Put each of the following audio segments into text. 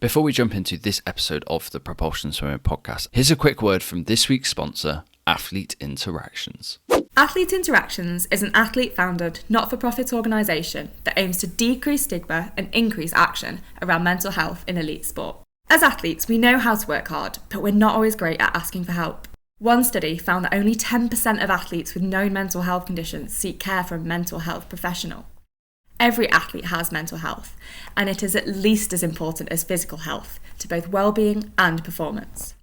Before we jump into this episode of the Propulsion Swimming Podcast, here's a quick word from this week's sponsor, Athlete Interactions. Athlete Interactions is an athlete-founded, not-for-profit organisation that aims to decrease stigma and increase action around mental health in elite sport. As athletes, we know how to work hard, but we're not always great at asking for help. One study found that only 10% of athletes with known mental health conditions seek care from a mental health professional. Every athlete has mental health, and it is at least as important as physical health to both well-being and performance.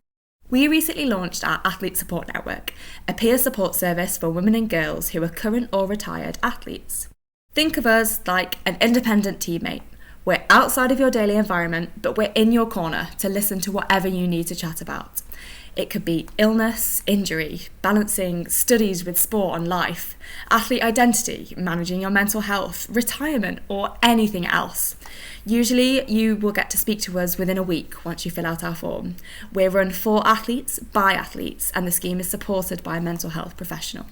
We recently launched our Athlete Support Network, a peer support service for women and girls who are current or retired athletes. Think of us like an independent teammate. We're outside of your daily environment, but we're in your corner to listen to whatever you need to chat about. It could be illness, injury, balancing studies with sport and life, athlete identity, managing your mental health, retirement, or anything else. Usually, you will get to speak to us within a week once you fill out our form. We're run for athletes, by athletes, and the scheme is supported by a mental health professional.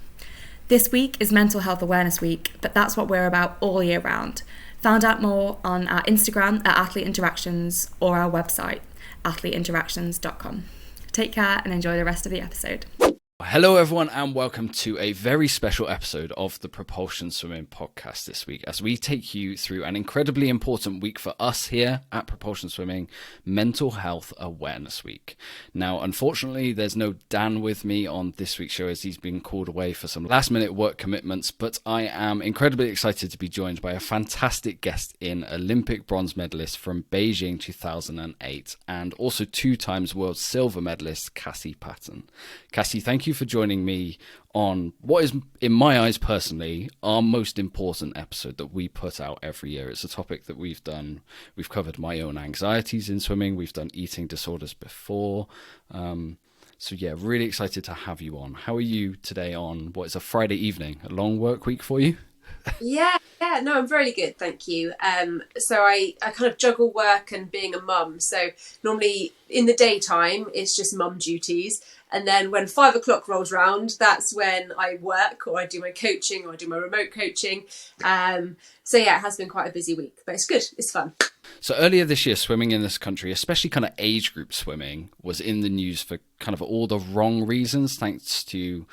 This week is Mental Health Awareness Week, but that's what we're about all year round. Find out more on our Instagram at Athlete Interactions or our website, athleteinteractions.com. Take care and enjoy the rest of the episode. Hello everyone and welcome to a very special episode of the Propulsion Swimming Podcast this week as we take you through an incredibly important week for us here at Propulsion Swimming, Mental Health Awareness Week. Now unfortunately there's no Dan with me on this week's show as he's been called away for some last minute work commitments, but I am incredibly excited to be joined by a fantastic guest in Olympic bronze medalist from Beijing 2008 and also 2 times world silver medalist Cassie Patten. Cassie, thank you for joining me on what is, in my eyes personally, our most important episode that we put out every year. It's a topic that we've done. We've covered my own anxieties in swimming. We've done eating disorders before. So yeah, really excited to have you on. How are you today on what is a Friday evening? A long work week for you? Yeah, no, I'm really good, thank you. So I kind of juggle work and being a mum. So normally in the daytime, it's just mum duties. And then when 5 o'clock rolls round, that's when I work or I do my coaching or I do my remote coaching. So yeah, it has been quite a busy week, but it's good. It's fun. So earlier this year, swimming in this country, especially kind of age group swimming, was in the news for kind of all the wrong reasons, thanks to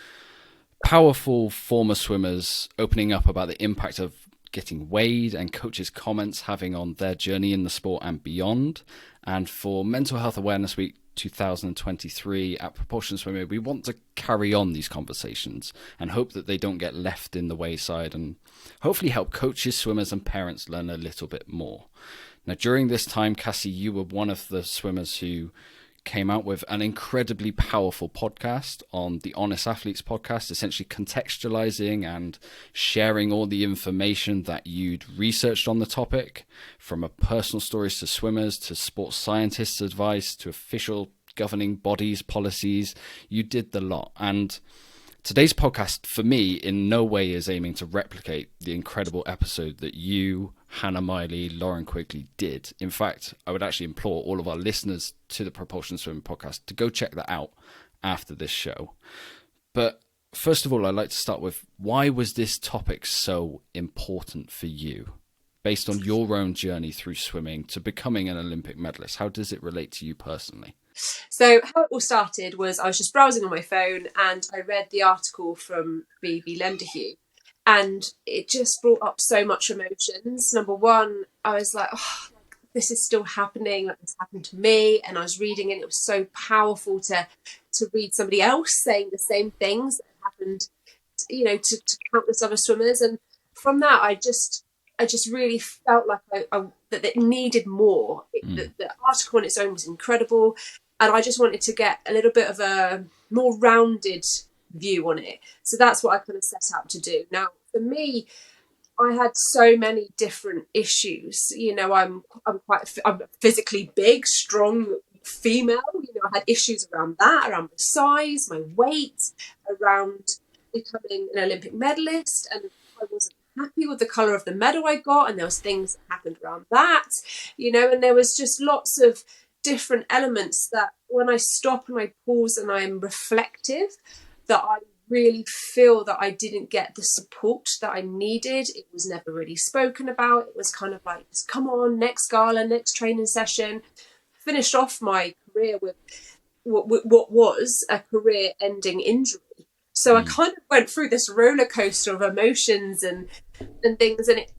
powerful former swimmers opening up about the impact of getting weighed and coaches' comments having on their journey in the sport and beyond. And for Mental Health Awareness Week 2023 at Propulsion Swimming, we want to carry on these conversations and hope that they don't get left in the wayside and hopefully help coaches, swimmers and parents learn a little bit more. Now, during this time, Cassie, you were one of the swimmers who came out with an incredibly powerful podcast on the Honest Athletes podcast, essentially contextualizing and sharing all the information that you'd researched on the topic, from personal stories to swimmers, to sports scientists' advice, to official governing bodies, policies. You did the lot. And today's podcast, for me, in no way is aiming to replicate the incredible episode that you, Hannah Miley, Lauren Quigley did. In fact, I would actually implore all of our listeners to the Propulsion Swimming Podcast to go check that out after this show. But first of all, I'd like to start with, why was this topic so important for you? Based on your own journey through swimming to becoming an Olympic medalist, how does it relate to you personally? So how it all started was I was just browsing on my phone and I read the article from B.B. Lenderhue. And it just brought up so much emotions. Number one, I was like, oh, this is still happening. Like, this happened to me. And I was reading it. And it was so powerful to read somebody else saying the same things that happened, to countless other swimmers. And from that, I just really felt like that it needed more. The article on its own was incredible. And I just wanted to get a little bit of a more rounded view on it. So that's what I kind of set out to do. Now, for me, I had so many different issues. I'm physically big, strong female. I had issues around that, around my size, my weight, around becoming an Olympic medalist, and I wasn't happy with the colour of the medal I got, and there was things that happened around that, and there was just lots of different elements that when I stop and I pause and I'm reflective, that I really feel that I didn't get the support that I needed. It was never really spoken about. It was kind of like, come on, next gala, next training session. finished off my career with what was a career-ending injury. So I kind of went through this roller coaster of emotions and things, and it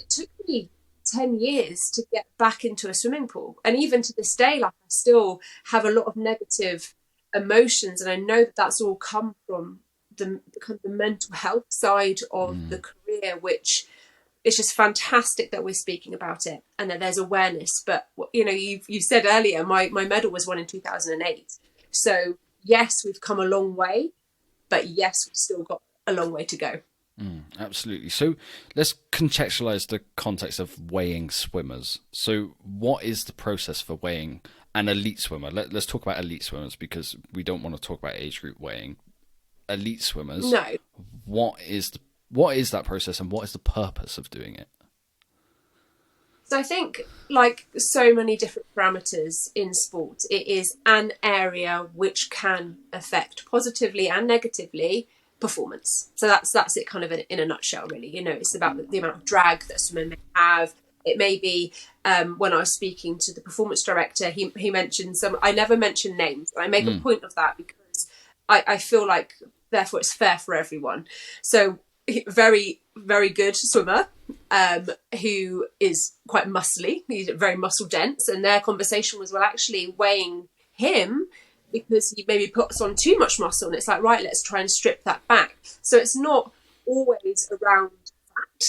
took me 10 years to get back into a swimming pool. And even to this day, like, I still have a lot of negative emotions, and I know that that's all come from the kind of the mental health side of the career, which it's just fantastic that we're speaking about it and that there's awareness. But, you know, you said earlier, my medal was won in 2008. So yes, we've come a long way, but yes, we've still got a long way to go. Absolutely. So let's contextualize the context of weighing swimmers. So what is the process for weighing an elite swimmer? Let's talk about elite swimmers, because we don't want to talk about age group weighing. Elite swimmers. No. What is that process, and what is the purpose of doing it? So I think, like so many different parameters in sport, it is an area which can affect positively and negatively performance. So that's it kind of in a nutshell, really. You know, it's about the amount of drag that a swimmer may have. It may be, when I was speaking to the performance director, he mentioned I never mention names. I make a point of that because I feel like, therefore, it's fair for everyone. So very, very good swimmer, who is quite muscly. He's very muscle dense. And their conversation was, well, actually weighing him because he maybe puts on too much muscle. And it's like, right, let's try and strip that back. So it's not always around fat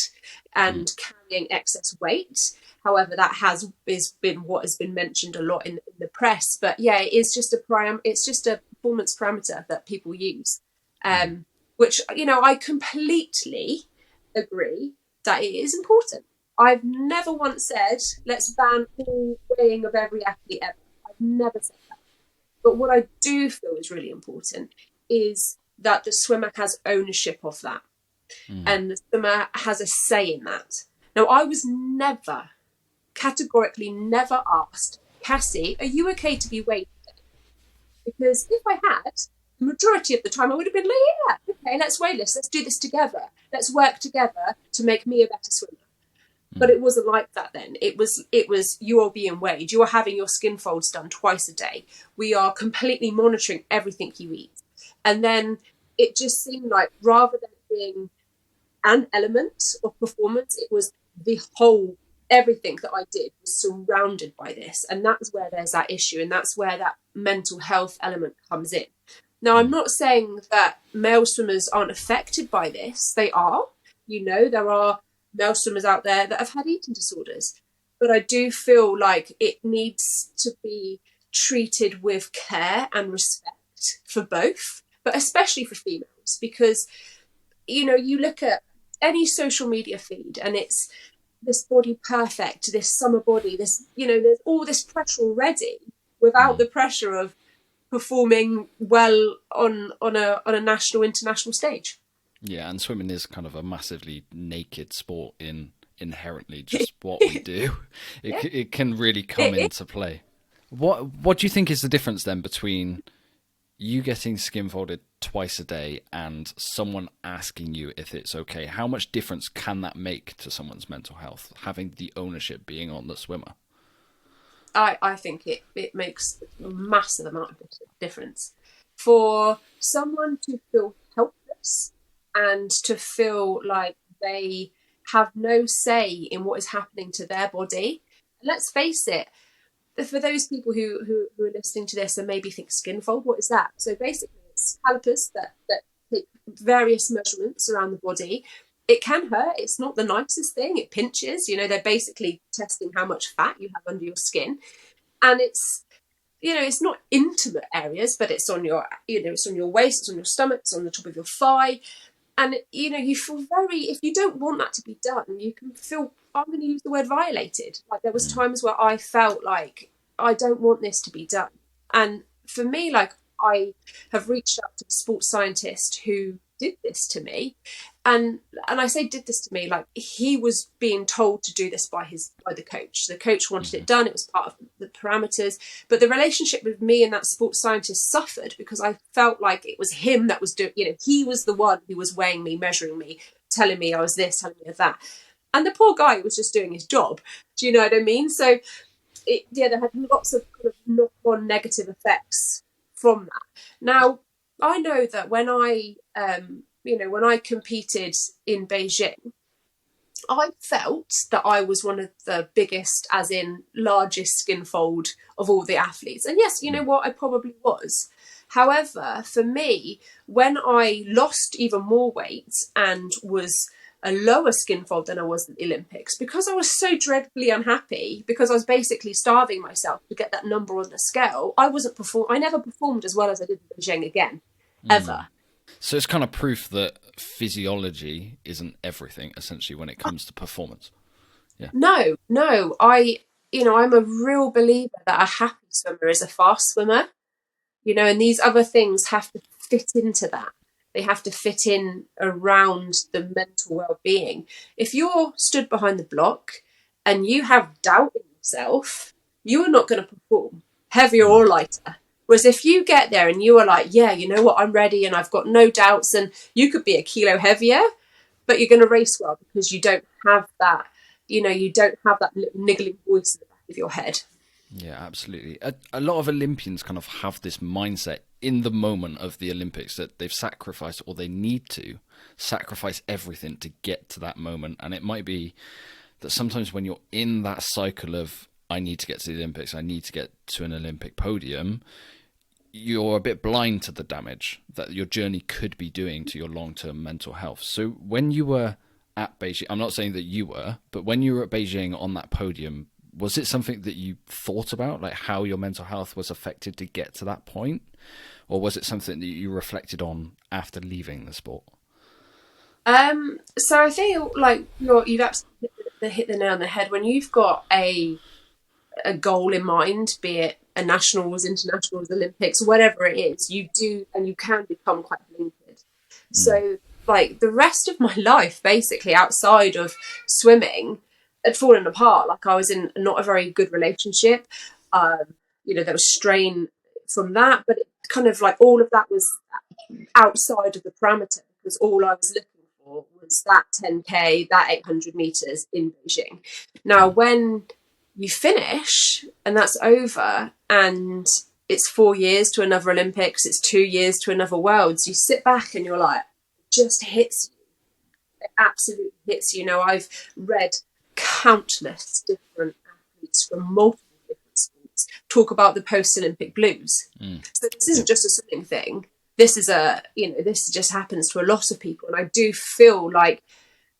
and carrying excess weight. However, that has been what has been mentioned a lot in the press. But yeah, it's just a performance parameter that people use. Which, you know, I completely agree that it is important. I've never once said, let's ban all weighing of every athlete ever. I've never said that. But what I do feel is really important is that the swimmer has ownership of that. And the swimmer has a say in that. Now, I was categorically never asked, Cassie, are you okay to be weighed today? Because if I had, the majority of the time I would have been like, yeah, okay, let's weigh this. Let's do this together. Let's work together to make me a better swimmer. But it wasn't like that then. It was you are being weighed. You are having your skin folds done twice a day. We are completely monitoring everything you eat. And then it just seemed like, rather than being an element of performance, it was the whole, everything that I did was surrounded by this. And that's where there's that issue. And that's where that mental health element comes in. Now, I'm not saying that male swimmers aren't affected by this. They are. You know, there are male swimmers out there that have had eating disorders. But I do feel like it needs to be treated with care and respect for both, but especially for females, because, you know, you look at any social media feed and it's this body perfect, this summer body, this, you know, there's all this pressure already without the pressure of performing well on a national, international stage. Yeah, and swimming is kind of a massively naked sport inherently, just what we do. It can really come into play. What do you think is the difference then between you getting skin folded twice a day and someone asking you if it's okay? How much difference can that make to someone's mental health, having the ownership being on the swimmer? I think it makes a massive amount of difference. For someone to feel helpless and to feel like they have no say in what is happening to their body. Let's face it, for those people who are listening to this and maybe think skin fold, what is that? So basically it's calipers that take various measurements around the body. It can hurt. It's not the nicest thing. It pinches. You know, they're basically testing how much fat you have under your skin. And it's, you know, it's not intimate areas, but it's on your, you know, it's on your waist, it's on your stomach, it's on the top of your thigh. And, you know, you feel if you don't want that to be done, you can feel, I'm going to use the word violated. Like there was times where I felt like I don't want this to be done. And for me, like I have reached out to a sports scientist who did this to me. And I say did this to me, like he was being told to do this by the coach. The coach wanted it done. It was part of the parameters. But the relationship with me and that sports scientist suffered because I felt like it was him that was doing, you know, he was the one who was weighing me, measuring me, telling me I was this, telling me that. And the poor guy was just doing his job. Do you know what I mean? So there had lots of kind of knock-on negative effects from that. Now, I know that when I competed in Beijing, I felt that I was one of the biggest, as in largest skin fold of all the athletes. And yes, you know what, I probably was. However, for me, when I lost even more weight and was a lower skin fold than I was at the Olympics, because I was so dreadfully unhappy, because I was basically starving myself to get that number on the scale, I never performed as well as I did in Beijing again, ever. So it's kind of proof that physiology isn't everything, essentially, when it comes to performance. Yeah. No, I'm a real believer that a happy swimmer is a fast swimmer, and these other things have to fit into that. They have to fit in around the mental well-being. If you're stood behind the block and you have doubt in yourself, you are not going to perform, heavier or lighter. Whereas if you get there and you are like, yeah, you know what, I'm ready and I've got no doubts, and you could be a kilo heavier, but you're going to race well because you don't have that, you don't have that little niggling voice in the back of your head. Yeah, absolutely. A lot of Olympians kind of have this mindset in the moment of the Olympics that they've sacrificed, or they need to sacrifice everything to get to that moment. And it might be that sometimes when you're in that cycle of, I need to get to the Olympics, I need to get to an Olympic podium, you're a bit blind to the damage that your journey could be doing to your long-term mental health. So when you were at Beijing, I'm not saying that you were, but when you were at Beijing on that podium, was it something that you thought about, like how your mental health was affected to get to that point? Or was it something that you reflected on after leaving the sport? So I think you've absolutely hit the nail on the head. When you've got a goal in mind, be it a nationals, internationals, Olympics, whatever it is, you do, and you can become quite blinkered. So the rest of my life, basically outside of swimming, had fallen apart. Like I was in not a very good relationship. There was strain from that, but it kind of like all of that was outside of the parameter, because all I was looking for was that 10K, that 800 meters in Beijing. Now, when you finish and that's over and it's 4 years to another Olympics, it's 2 years to another Worlds, you sit back and you're like, it just hits you. It absolutely hits you. I've read countless different athletes from multiple different sports talk about the post-Olympic blues. So this isn't just a swimming thing. This just happens to a lot of people. And I do feel like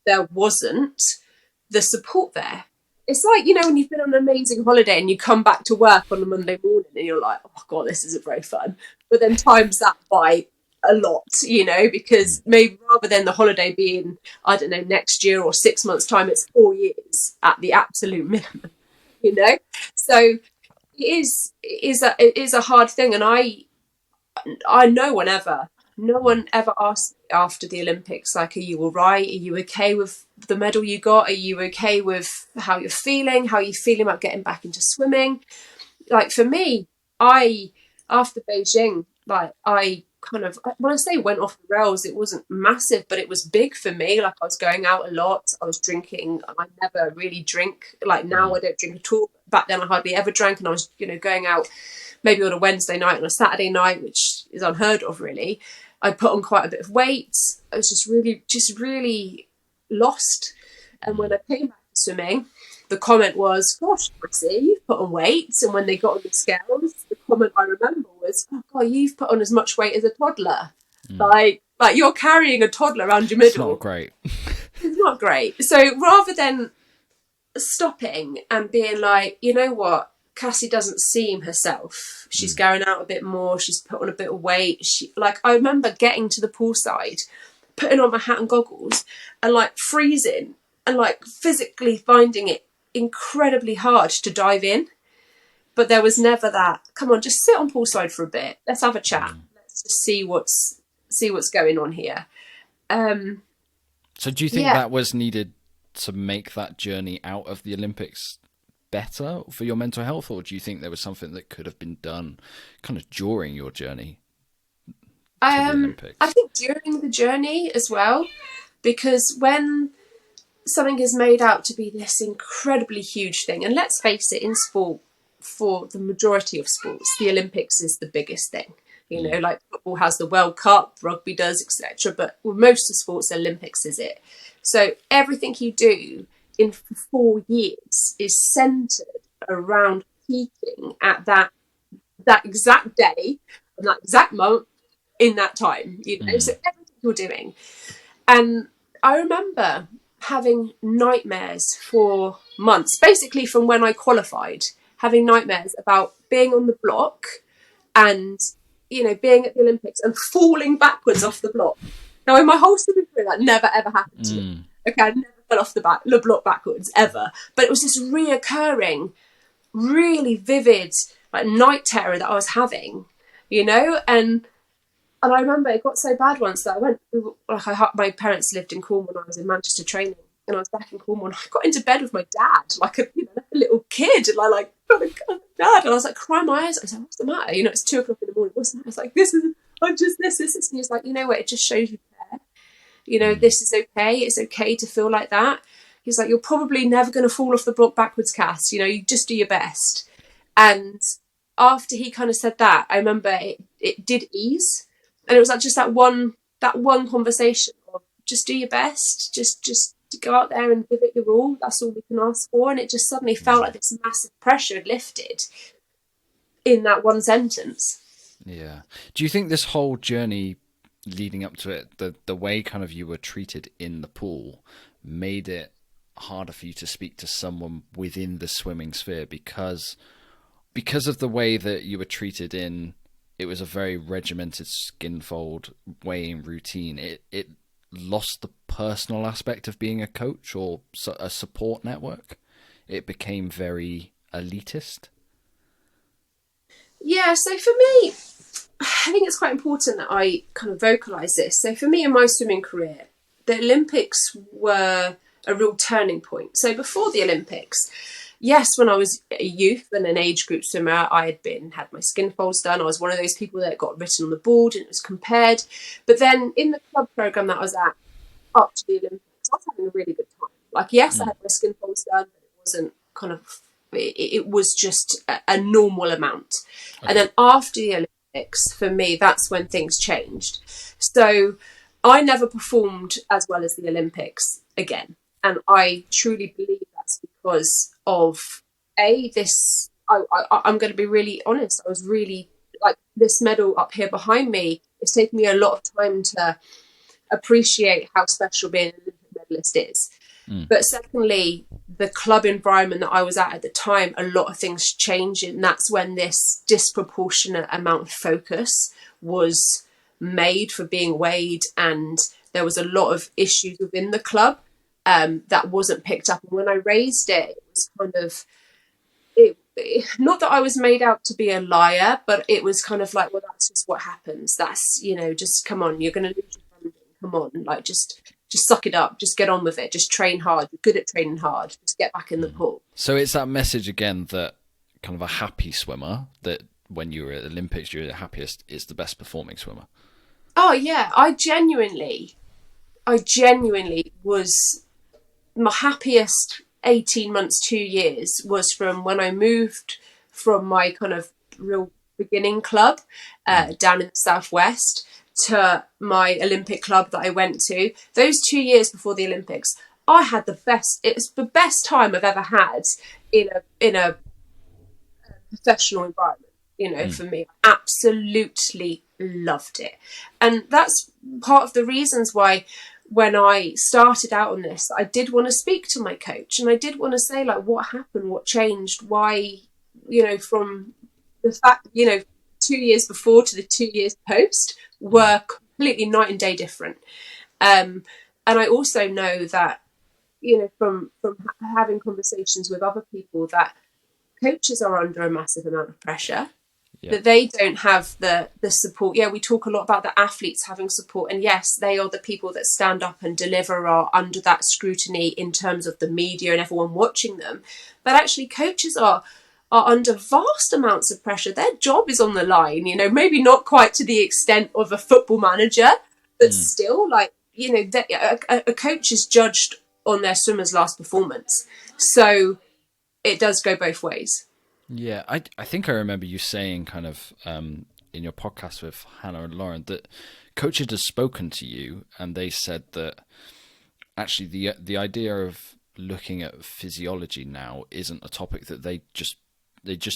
there wasn't the support there. It's like, when you've been on an amazing holiday and you come back to work on a Monday morning and you're like, oh God, this isn't very fun. But then times that by a lot, because maybe rather than the holiday being, I don't know, next year or 6 months time, it's 4 years at the absolute minimum, So it is a hard thing. And no one ever asked me after the Olympics, like, are you all right? Are you okay with the medal you got? Are you okay with how you're feeling? How are you feeling about getting back into swimming? Like for me, after Beijing, I kind of, when I say went off the rails, it wasn't massive, but it was big for me. Like I was going out a lot. I was drinking. I never really drink. Like now I don't drink at all. Back then I hardly ever drank, and I was, going out maybe on a Wednesday night and a Saturday night, which is unheard of really. I put on quite a bit of weight. I was just really lost. And when I came back to swimming, the comment was, gosh, Cassie, you've put on weight. And when they got on the scales, the comment I remember was, oh God, you've put on as much weight as a toddler. Like you're carrying a toddler around your middle. It's not great. It's not great. So rather than stopping and being like, you know what, Cassie doesn't seem herself. She's going out a bit more. She's put on a bit of weight. I remember getting to the poolside, putting on my hat and goggles and freezing and physically finding it incredibly hard to dive in. But there was never that, come on, just sit on poolside for a bit. Let's have a chat. Let's just see what's going on here. So do you think that was needed to make that journey out of the Olympics better for your mental health, or do you think there was something that could have been done kind of during your journey to the Olympics? I think during the journey as well, because when something is made out to be this incredibly huge thing, and let's face it, in sport, for the majority of sports, the Olympics is the biggest thing. You know, like football has the World Cup, rugby does, etc. But with most of sports, the Olympics is it. So everything you do in 4 years is centred around peaking at that exact day, and that exact month, in that time. You know, so everything you're doing. And I remember having nightmares for months, basically from when I qualified, having nightmares about being on the block and, you know, being at the Olympics and falling backwards off the block. Now, in my whole swimming career, that never ever happened to me. Okay, I never fell off the block backwards ever. But it was this reoccurring, really vivid, like, night terror that I was having, you know. And I remember it got so bad once that I went, like, my parents lived in Cornwall and I was in Manchester training, and I was back in Cornwall and I got into bed with my dad, like a little kid, and I like, oh my God, Dad, and I was like crying my eyes. I was like, what's the matter? You know, it's 2 o'clock in the morning. What's the matter? I was like, I'm just this. And he was like, you know what? It just shows you care. You know, this is okay. It's okay to feel like that. He's like, you're probably never going to fall off the block backwards, Cass. You know, you just do your best. And after he kind of said that, I remember it did ease. And it was like just that one conversation of just do your best, just go out there and give it your all. That's all we can ask for. And it just suddenly felt like this massive pressure had lifted in that one sentence. Yeah. Do you think this whole journey leading up to it, the way kind of you were treated in the pool, made it harder for you to speak to someone within the swimming sphere because of the way that you were treated in? It was a very regimented skinfold weighing routine. It lost the personal aspect of being a coach or a support network. It became very elitist. Yeah, so for me, I think it's quite important that I kind of vocalise this. So for me in my swimming career, the Olympics were a real turning point. So before the Olympics, yes, when I was a youth and an age group swimmer, I had my skin folds done. I was one of those people that got written on the board and it was compared. But then in the club programme that I was at up to the Olympics, I was having a really good time. Like, yes, I had my skin folds done, but it wasn't kind of, it was just a normal amount. Okay. And then after the Olympics, for me, that's when things changed. So I never performed as well as the Olympics again. And I truly believe that's because of this. I'm going to be really honest. I was really like, this medal up here behind me. It's taken me a lot of time to appreciate how special being an Olympic medalist is. But secondly, the club environment that I was at the time, a lot of things changed, and that's when this disproportionate amount of focus was made for being weighed, and there was a lot of issues within the club that wasn't picked up. And when I raised it, it was kind of, not that I was made out to be a liar, but it was kind of like, well, that's just what happens. That's, you know, just come on, you're going to lose your funding. Come on, like just suck it up. Just get on with it. Just train hard. You're good at training hard. Just get back in the pool. So it's that message again that kind of a happy swimmer, that when you're at the Olympics, you're the happiest, is the best performing swimmer. Oh yeah, I genuinely was my happiest 18 months, 2 years was from when I moved from my kind of real beginning club down in the southwest to my Olympic club that I went to. Those 2 years before the Olympics, I had it's the best time I've ever had in a professional environment, you know, for me. I absolutely loved it. And that's part of the reasons why when I started out on this, I did want to speak to my coach, and I did want to say, like, what happened, what changed, why, you know, from the fact, you know, 2 years before to the 2 years post were completely night and day different. And I also know that, you know, from having conversations with other people, that coaches are under a massive amount of pressure. Yeah. That they don't have the support. Yeah, we talk a lot about the athletes having support, and yes, they are the people that stand up and deliver, are under that scrutiny in terms of the media and everyone watching them. But actually, coaches are under vast amounts of pressure. Their job is on the line, you know, maybe not quite to the extent of a football manager, but still, like, you know, a coach is judged on their swimmer's last performance. So it does go both ways. Yeah, I think I remember you saying kind of in your podcast with Hannah and Lauren that coaches had spoken to you and they said that actually the idea of looking at physiology now isn't a topic that they just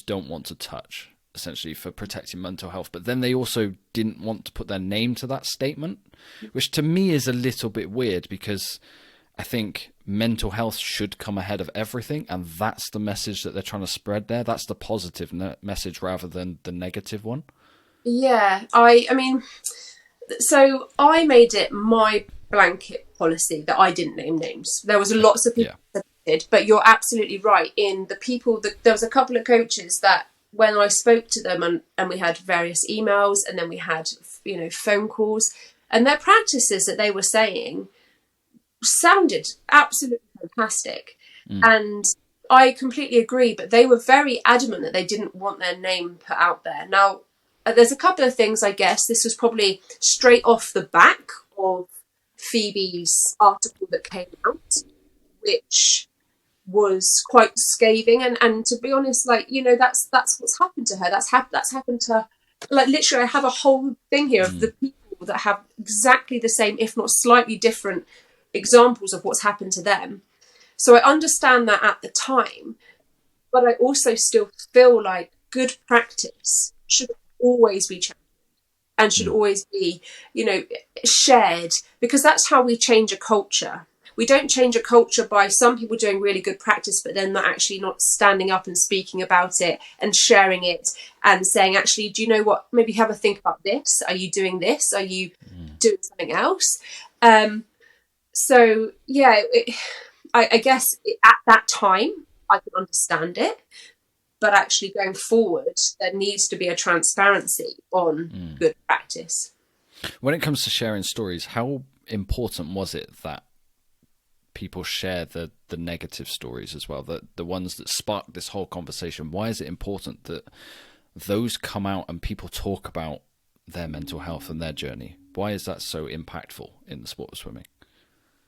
don't want to touch, essentially, for protecting mental health. But then they also didn't want to put their name to that statement, which to me is a little bit weird, because I think mental health should come ahead of everything, and that's the message that they're trying to spread there. That's the positive message rather than the negative one. Yeah, I mean, so I made it my blanket policy that I didn't name names. There was lots of people that did, but you're absolutely right. In the people that there was a couple of coaches that when I spoke to them and we had various emails and then we had, phone calls, and their practices that they were saying sounded absolutely fantastic. And I completely agree, but they were very adamant that they didn't want their name put out there. Now, there's a couple of things, I guess. This was probably straight off the back of Phoebe's article that came out, which was quite scathing. And to be honest, that's what's happened to her. That's happened to her. Like, literally, I have a whole thing here of the people that have exactly the same, if not slightly different, examples of what's happened to them. So I understand that at the time, but I also still feel like good practice should always be championed and should always be, shared, because that's how we change a culture. We don't change a culture by some people doing really good practice, but then not standing up and speaking about it and sharing it and saying, actually, do you know what? Maybe have a think about this. Are you doing this? Are you doing something else? So, yeah, I guess at that time, I can understand it. But actually going forward, there needs to be a transparency on good practice. When it comes to sharing stories, how important was it that people share the negative stories as well, the ones that sparked this whole conversation? Why is it important that those come out and people talk about their mental health and their journey? Why is that so impactful in the sport of swimming?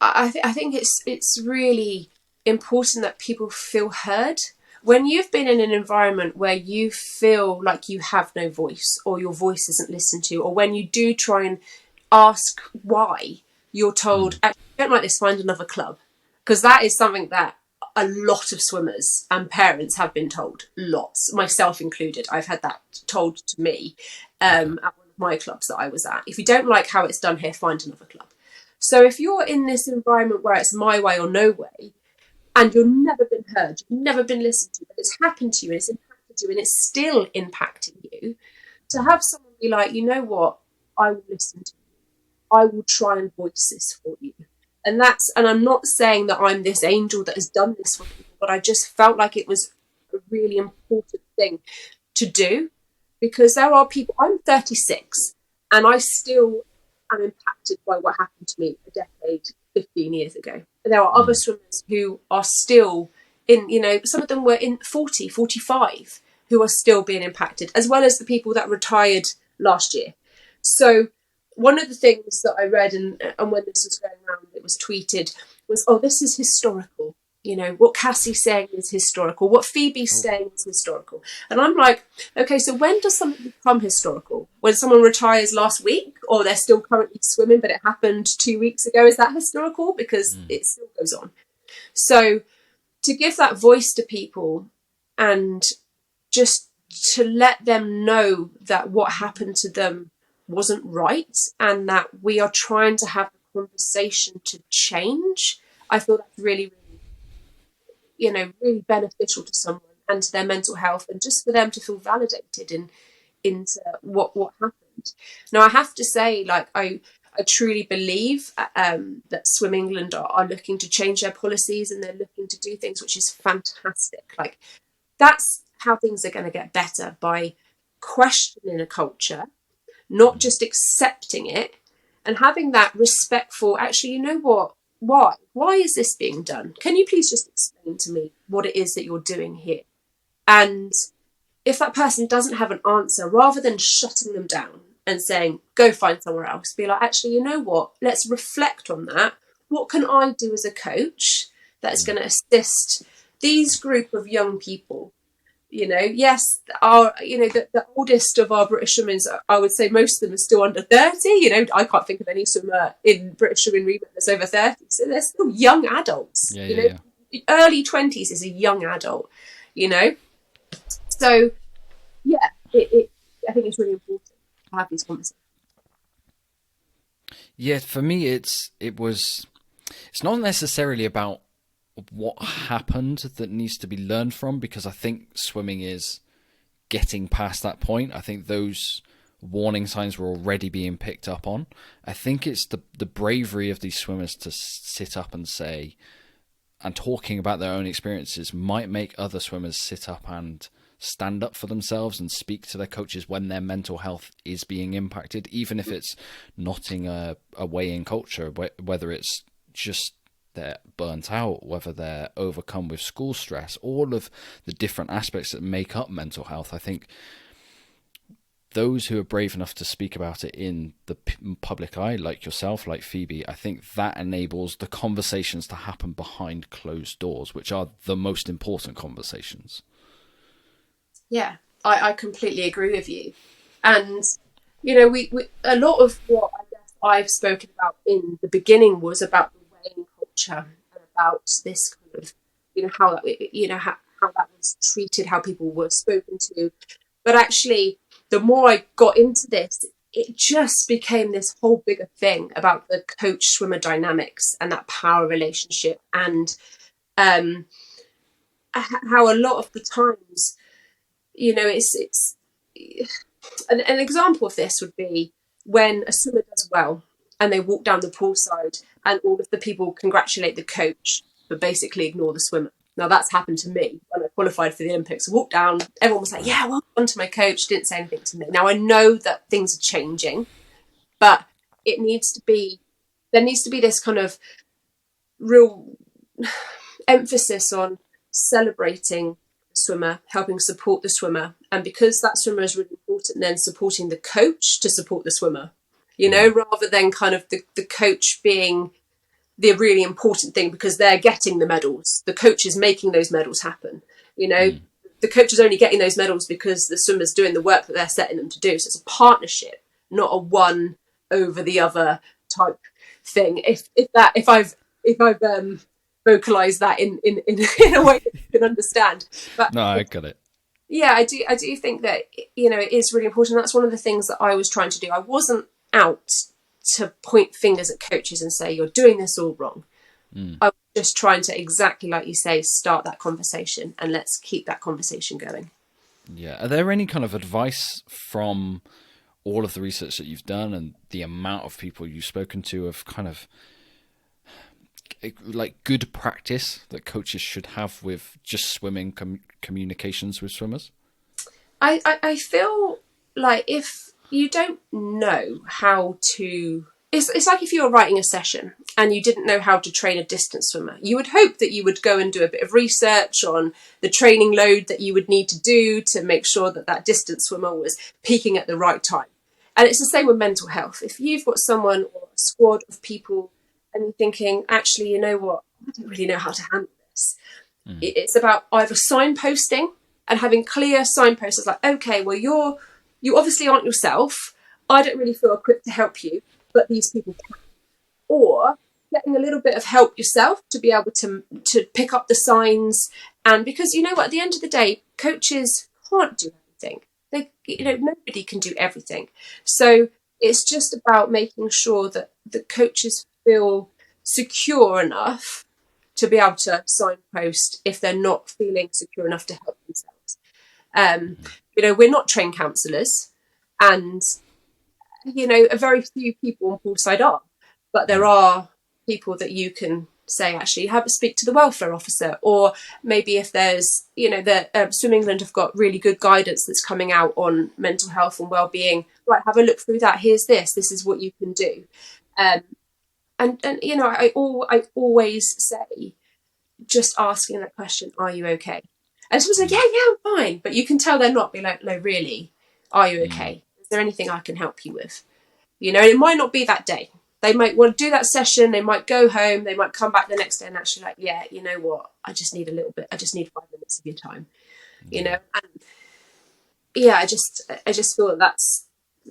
I think it's really important that people feel heard. When you've been in an environment where you feel like you have no voice or your voice isn't listened to, or when you do try and ask why, you're told, "Actually, I don't like this, find another club." Because that is something that a lot of swimmers and parents have been told, lots, myself included. I've had that told to me at one of my clubs that I was at. If you don't like how it's done here, find another club. So if you're in this environment where it's my way or no way, and you've never been heard, you've never been listened to, but it's happened to you and it's impacted you and it's still impacting you, to have someone be like, you know what, I will listen to you. I will try and voice this for you. And I'm not saying that I'm this angel that has done this for people, but I just felt like it was a really important thing to do, because there are people, I'm 36 and I still am impacted by what happened to me a decade, 15 years ago. There are other swimmers who are still in, some of them were in 40, 45, who are still being impacted, as well as the people that retired last year. So one of the things that I read, and when this was going around, it was tweeted, was, this is historical. What Cassie's saying is historical. What Phoebe's saying is historical. And I'm like, okay, so when does something become historical? When someone retires last week, or they're still currently swimming, but it happened 2 weeks ago, is that historical? Because it still goes on. So to give that voice to people and just to let them know that what happened to them wasn't right and that we are trying to have a conversation to change, I feel that's really, really beneficial to someone and to their mental health, and just for them to feel validated into what happened. Now, I have to say, I truly believe that Swim England are looking to change their policies, and they're looking to do things, which is fantastic. That's how things are going to get better, by questioning a culture, not just accepting it, and having that respectful, actually, you know what? Why is this being done? Can you please just explain to me what it is that you're doing here? And if that person doesn't have an answer, rather than shutting them down and saying, go find somewhere else, be like, actually, you know what? Let's reflect on that. What can I do as a coach that is going to assist these group of young people Yes, the oldest of our British swimmers, I would say most of them are still under 30. I can't think of any swimmer in British swimming remit that's over 30. So they're still young adults. Yeah. Early 20s is a young adult, So, yeah, I think it's really important to have these conversations. Yeah, for me, it's not necessarily about what happened that needs to be learned from, because I think swimming is getting past that point. I think those warning signs were already being picked up on. I think it's the bravery of these swimmers to sit up and say, and talking about their own experiences might make other swimmers sit up and stand up for themselves and speak to their coaches when their mental health is being impacted, even if it's not in a weighing culture, whether it's just they're burnt out, whether they're overcome with school stress, all of the different aspects that make up mental health. I think those who are brave enough to speak about it in the public eye, like yourself, like Phoebe, I think that enables the conversations to happen behind closed doors, which are the most important conversations. Yeah, I completely agree with you. And, we a lot of what I guess I've spoken about in the beginning was about the weighing culture and about this kind of, how that, how that was treated, how people were spoken to. But actually, the more I got into this, it just became this whole bigger thing about the coach-swimmer dynamics and that power relationship, and how a lot of the times, it's an example of this would be when a swimmer does well and they walk down the poolside and all of the people congratulate the coach but basically ignore the swimmer. Now, that's happened to me when I qualified for the Olympics. I walked down, everyone was like, yeah, well done to my coach, didn't say anything to me. Now, I know that things are changing, but there needs to be this kind of real emphasis on celebrating the swimmer, helping support the swimmer. And because that swimmer is really important, then supporting the coach to support the swimmer, rather than kind of the coach being the really important thing because they're getting the medals. The coach is making those medals happen. The coach is only getting those medals because the swimmer's doing the work that they're setting them to do. So it's a partnership, not a one over the other type thing. If I've vocalized that in a way that you can understand. But no, I got it. Yeah, I do think that it is really important. That's one of the things that I was trying to do. I wasn't out to point fingers at coaches and say you're doing this all wrong. I was just trying to, exactly like you say, start that conversation, and let's keep that conversation going. Yeah. Are there any kind of advice from all of the research that you've done and the amount of people you've spoken to of kind of like good practice that coaches should have with just swimming communications with swimmers? I feel like if you don't know how to, it's like if you were writing a session and you didn't know how to train a distance swimmer, you would hope that you would go and do a bit of research on the training load that you would need to do to make sure that distance swimmer was peaking at the right time. And it's the same with mental health. If you've got someone or a squad of people and you're thinking, actually, you know what, I don't really know how to handle this. It's about either signposting and having clear signposts like, okay, well, you obviously aren't yourself. I don't really feel equipped to help you, but these people can. Or getting a little bit of help yourself to be able to pick up the signs. And because, at the end of the day, coaches can't do everything. Nobody can do everything. So it's just about making sure that the coaches feel secure enough to be able to signpost if they're not feeling secure enough to help themselves. We're not trained counsellors, and a very few people on poolside are, but there are people that you can say, actually, speak to the welfare officer, or maybe if there's, Swim England have got really good guidance that's coming out on mental health and well-being. Right, have a look through that. Here's this is what you can do. And I always say, just asking that question, are you okay? And someone's like, yeah, I'm fine. But you can tell they're not. Be like, no, really, are you okay? Is there anything I can help you with? It might not be that day. They might want to do that session. They might go home. They might come back the next day and actually like, yeah, you know what? I just need a little bit. I just need 5 minutes of your time. you know. And yeah, I just feel that that's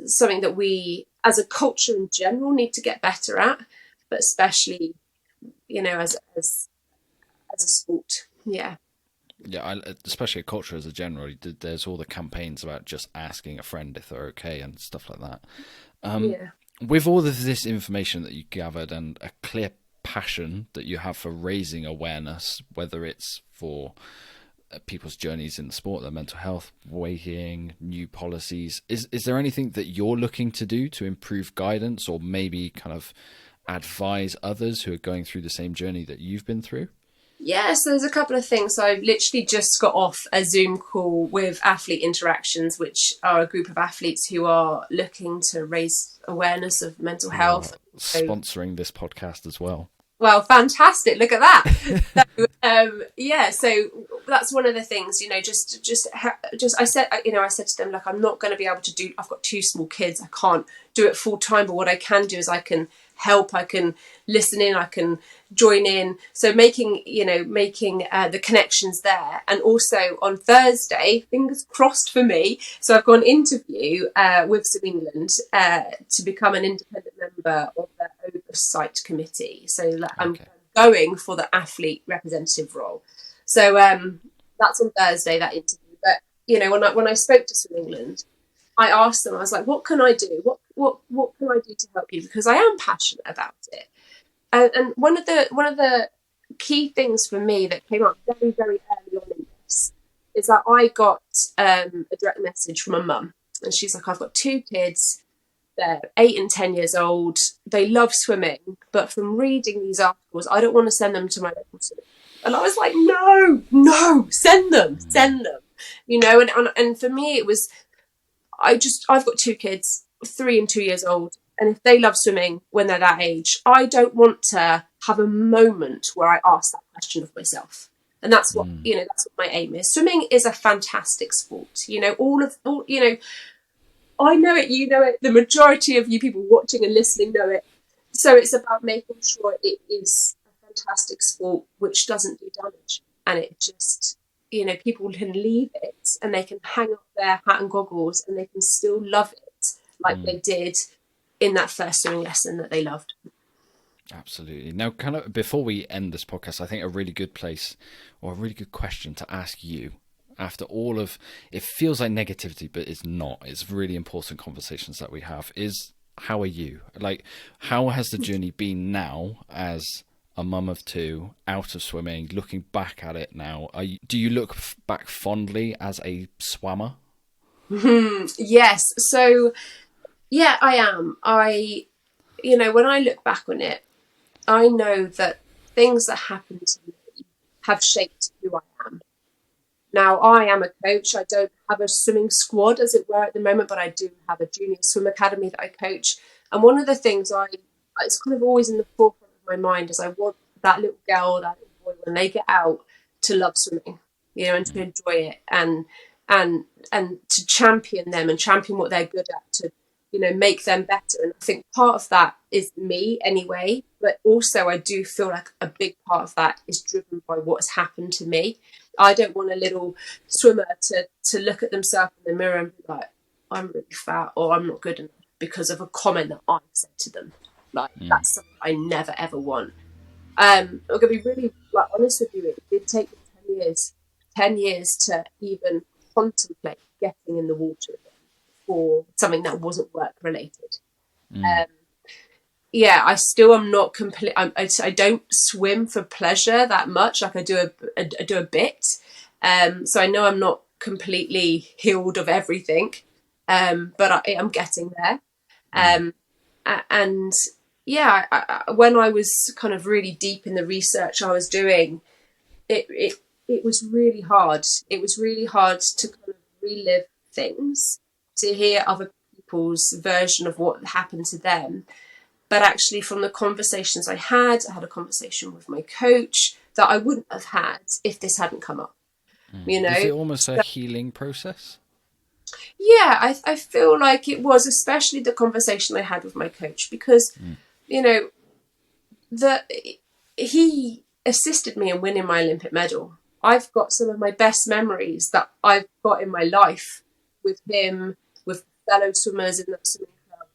something that we as a culture in general need to get better at, but especially, you know, as a sport. Yeah. Yeah, especially a culture as a general. There's all the campaigns about just asking a friend if they're okay and stuff like that. With all of this information that you gathered and a clear passion that you have for raising awareness, whether it's for people's journeys in the sport, their mental health, weighing, new policies, is there anything that you're looking to do to improve guidance or maybe kind of advise others who are going through the same journey that you've been through? Yeah, so there's a couple of things. So I've literally just got off a Zoom call with Athlete Interactions, which are a group of athletes who are looking to raise awareness of mental health. Sponsoring this podcast as well. Well, fantastic. Look at that. So that's one of the things, you know, I said to them, like, I'm not going to be able to do, I've got two small kids. I can't do it full time, but what I can do is I can help, I can listen in, I can join in. So making the connections there. And also on Thursday, fingers crossed for me. So I've got an interview with Swim England to become an independent member of their oversight committee. So I'm going for the athlete representative role. So that's on Thursday, that interview. But, you know, when I spoke to Swim England, I asked them, I was like, what can I do? What can I do to help you? Because I am passionate about it. And one of the key things for me that came up very, very early on in this is that I got a direct message from a mum. And she's like, I've got two kids. They're 8 and 10 years old. They love swimming. But from reading these articles, I don't want to send them to my local swim. And I was like, no, send them. You know, and for me, it was, I've got two kids, 3 and 2 years old. And if they love swimming when they're that age, I don't want to have a moment where I ask that question of myself. And that's what, you know, that's what my aim is. Swimming is a fantastic sport. You know, all, you know, I know it, you know it, the majority of you people watching and listening know it. So it's about making sure it is a fantastic sport which doesn't do damage. And it just, you know, people can leave it and they can hang up their hat and goggles and they can still love it like they did in that first swimming lesson that they loved. Absolutely. Now, kind of before we end this podcast, I think a really good place or a really good question to ask you after all of, it feels like negativity, but it's not. It's really important conversations that we have is, how are you? Like, how has the journey been now as a mum of 2, out of swimming, looking back at it now? Do you look back fondly as a swimmer? Yes. So, yeah, I am. You know, when I look back on it, I know that things that happened to me have shaped who I am. Now, I am a coach. I don't have a swimming squad, as it were, at the moment, but I do have a junior swim academy that I coach. And one of the things it's kind of always in the forefront of my mind is I want that little girl, that little boy, when they get out, to love swimming, you know, and to enjoy it and to champion them and champion what they're good at, to, you know, make them better. And I think part of that is me anyway, but also I do feel like a big part of that is driven by what has happened to me. I don't want a little swimmer to look at themselves in the mirror and be like, I'm really fat or I'm not good enough because of a comment that I said to them. Like, that's something I never, ever want. I'm going to be really honest with you. It did take me 10 years to even contemplate getting in the water again for something that wasn't work related. I still am not complete. I don't swim for pleasure that much. Like I do a bit. So I know I'm not completely healed of everything. But I'm getting there. When I was kind of really deep in the research I was doing, it was really hard. It was really hard to kind of relive things, to hear other people's version of what happened to them. But actually, from the conversations I had a conversation with my coach that I wouldn't have had if this hadn't come up. You know, is it almost a healing process? Yeah, I feel like it was, especially the conversation I had with my coach, because you know, he assisted me in winning my Olympic medal. I've got some of my best memories that I've got in my life with him, with fellow swimmers in that swimming club.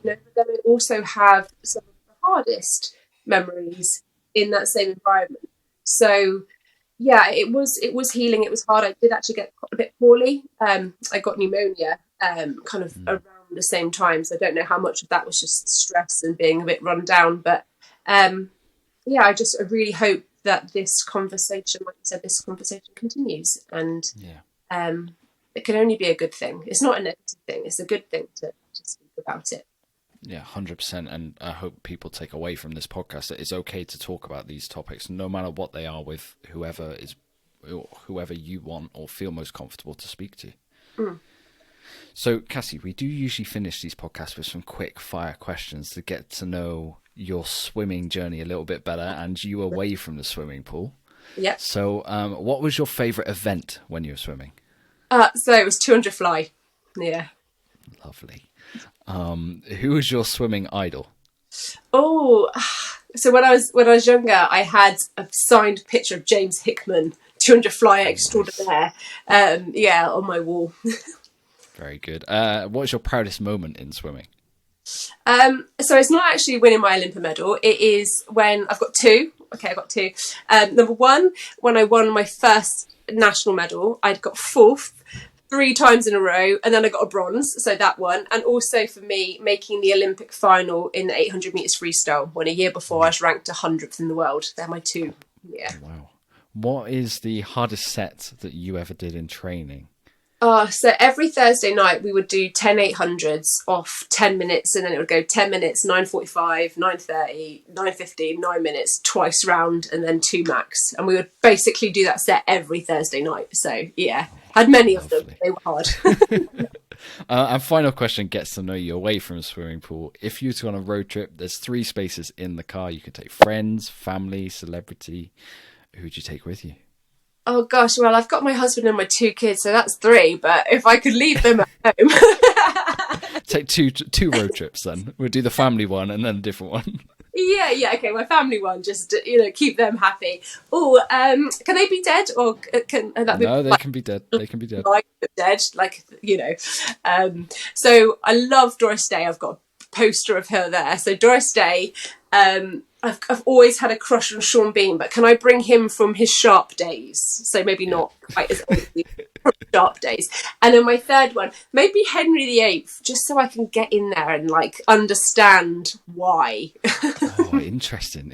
But then I also have some of the hardest memories in that same environment. So yeah, it was healing. It was hard. I did actually get a bit poorly. I got pneumonia kind of around the same time. So I don't know how much of that was just stress and being a bit run down. But I really hope that this conversation, like you said, this conversation continues. And it can only be a good thing. It's not a negative thing. It's a good thing to speak about it. Yeah, 100%. And I hope people take away from this podcast that it's okay to talk about these topics, no matter what they are, with whoever you want or feel most comfortable to speak to. So, Cassie, we do usually finish these podcasts with some quick fire questions to get to know your swimming journey a little bit better and you away from the swimming pool. Yeah. So, what was your favorite event when you were swimming? So it was 200 fly. Yeah. Lovely. Who was your swimming idol? Oh, so when I was younger, I had a signed picture of James Hickman, 200 fly extraordinaire, on my wall. Very good. What was your proudest moment in swimming? So it's not actually winning my Olympian medal. It is when I've got two. Okay, I got two. Number one, when I won my first national medal, I'd got fourth 3 times in a row, and then I got a bronze, so that one. And also for me, making the Olympic final in the 800 metres freestyle, when a year before I was ranked 100th in the world. They're my two. Yeah. Wow. What is the hardest set that you ever did in training? So every Thursday night we would do 10 800s off 10 minutes, and then it would go 10 minutes, 9:45, 9:30, 9:15, 9 minutes, twice round, and then 2 max. And we would basically do that set every Thursday night. So yeah, had many of them. They were hard. And final question gets to know you away from a swimming pool. If you were to go on a road trip, there's 3 spaces in the car. You could take friends, family, celebrity. Who would you take with you? Oh gosh, well, I've got my husband and my 2 kids, so that's 3. But if I could leave them at home, take two road trips. Then we'll do the family one and then a different one. Yeah. Okay, my family one, just keep them happy. Oh, can they be dead, or can that be? No, they can be dead. They can be dead. Like dead, So I love Doris Day. I've got a poster of her there. So Doris Day. I've always had a crush on Sean Bean, but can I bring him from his sharp days? So maybe not quite as old, from sharp days. And then my third one, maybe Henry VIII, just so I can get in there and understand why. Oh, interesting.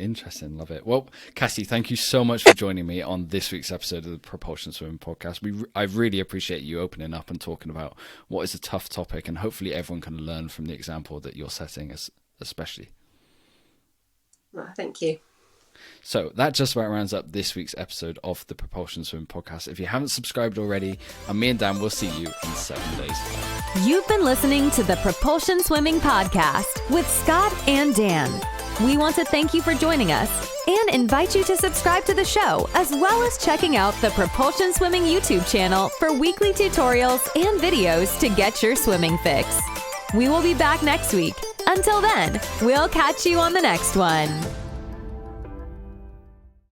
Love it. Well, Cassie, thank you so much for joining me on this week's episode of the Propulsion Swimming Podcast. I really appreciate you opening up and talking about what is a tough topic, and hopefully everyone can learn from the example that you're setting, especially. Oh, thank you. So that just about rounds up this week's episode of the Propulsion Swimming Podcast. If you haven't subscribed already, me and Dan will see you in 7 days. You've been listening to the Propulsion Swimming Podcast with Scott and Dan. We want to thank you for joining us and invite you to subscribe to the show, as well as checking out the Propulsion Swimming YouTube channel for weekly tutorials and videos to get your swimming fix. We will be back next week. Until then, we'll catch you on the next one.